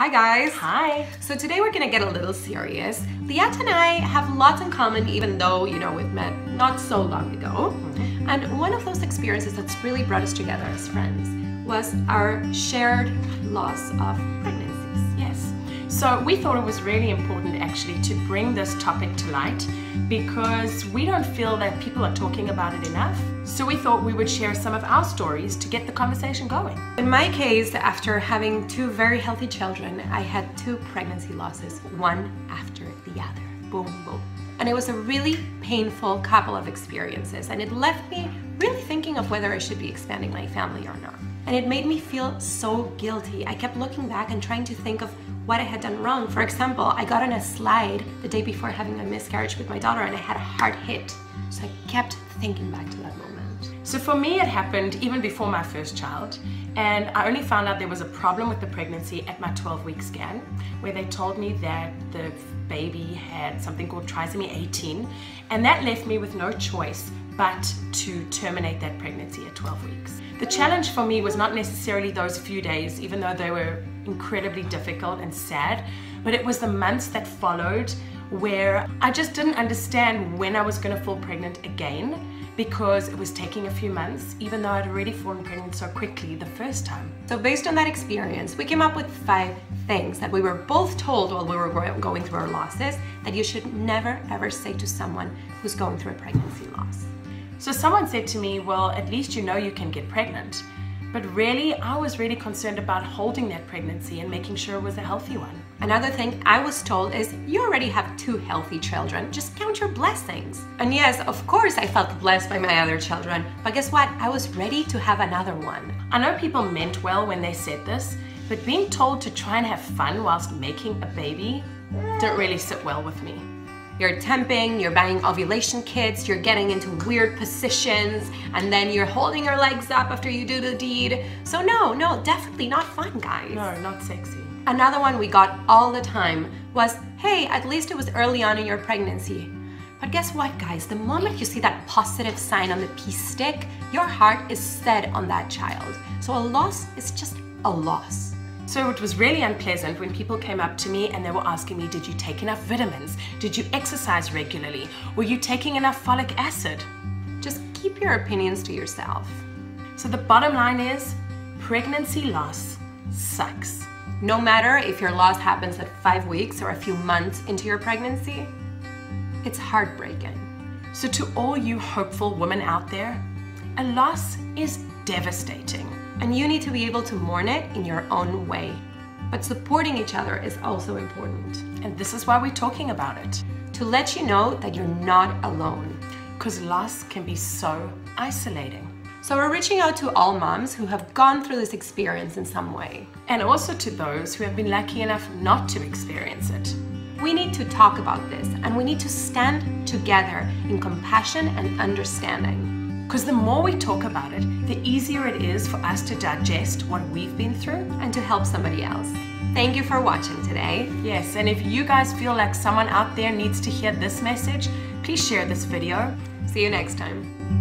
Hi guys! Hi! So today we're gonna get a little serious. Liat and I have lots in common, even though, we've met not so long ago. And one of those experiences that's really brought us together as friends was our shared loss of pregnancies. Yes. So we thought it was really important actually to bring this topic to light because we don't feel that people are talking about it enough. So we thought we would share some of our stories to get the conversation going. In my case, after having two very healthy children, I had two pregnancy losses, one after the other. Boom, boom. And it was a really painful couple of experiences, and it left me really thinking of whether I should be expanding my family or not. And it made me feel so guilty. I kept looking back and trying to think of what I had done wrong. For example, I got on a slide the day before having a miscarriage with my daughter and I had a hard hit. So I kept thinking back to that moment. So for me it happened even before my first child, and I only found out there was a problem with the pregnancy at my 12-week scan, where they told me that the baby had something called trisomy 18, and that left me with no choice but to terminate that pregnancy at 12 weeks. The challenge for me was not necessarily those few days, even though they were incredibly difficult and sad, but it was the months that followed where I just didn't understand when I was going to fall pregnant again, because it was taking a few months, even though I'd already fallen pregnant so quickly the first time. So based on that experience, we came up with 5 things that we were both told while we were going through our losses that you should never ever say to someone who's going through a pregnancy loss. So someone said to me, well, at least you know you can get pregnant. But really, I was really concerned about holding that pregnancy and making sure it was a healthy one. Another thing I was told is, you already have 2 healthy children, just count your blessings. And yes, of course I felt blessed by my other children, but guess what? I was ready to have another one. I know people meant well when they said this, but being told to try and have fun whilst making a baby didn't really sit well with me. You're temping, you're buying ovulation kits, you're getting into weird positions, and then you're holding your legs up after you do the deed. So no, definitely not fun, guys. No, not sexy. Another one we got all the time was, hey, at least it was early on in your pregnancy. But guess what, guys? The moment you see that positive sign on the peace stick, your heart is set on that child. So a loss is just a loss. So it was really unpleasant when people came up to me and they were asking me, did you take enough vitamins? Did you exercise regularly? Were you taking enough folic acid? Just keep your opinions to yourself. So the bottom line is, pregnancy loss sucks. No matter if your loss happens at 5 weeks or a few months into your pregnancy, it's heartbreaking. So to all you hopeful women out there, a loss is devastating. And you need to be able to mourn it in your own way. But supporting each other is also important. And this is why we're talking about it. To let you know that you're not alone. Because loss can be so isolating. So we're reaching out to all moms who have gone through this experience in some way. And also to those who have been lucky enough not to experience it. We need to talk about this, and we need to stand together in compassion and understanding. Because the more we talk about it, the easier it is for us to digest what we've been through and to help somebody else. Thank you for watching today. Yes, and if you guys feel like someone out there needs to hear this message, please share this video. See you next time.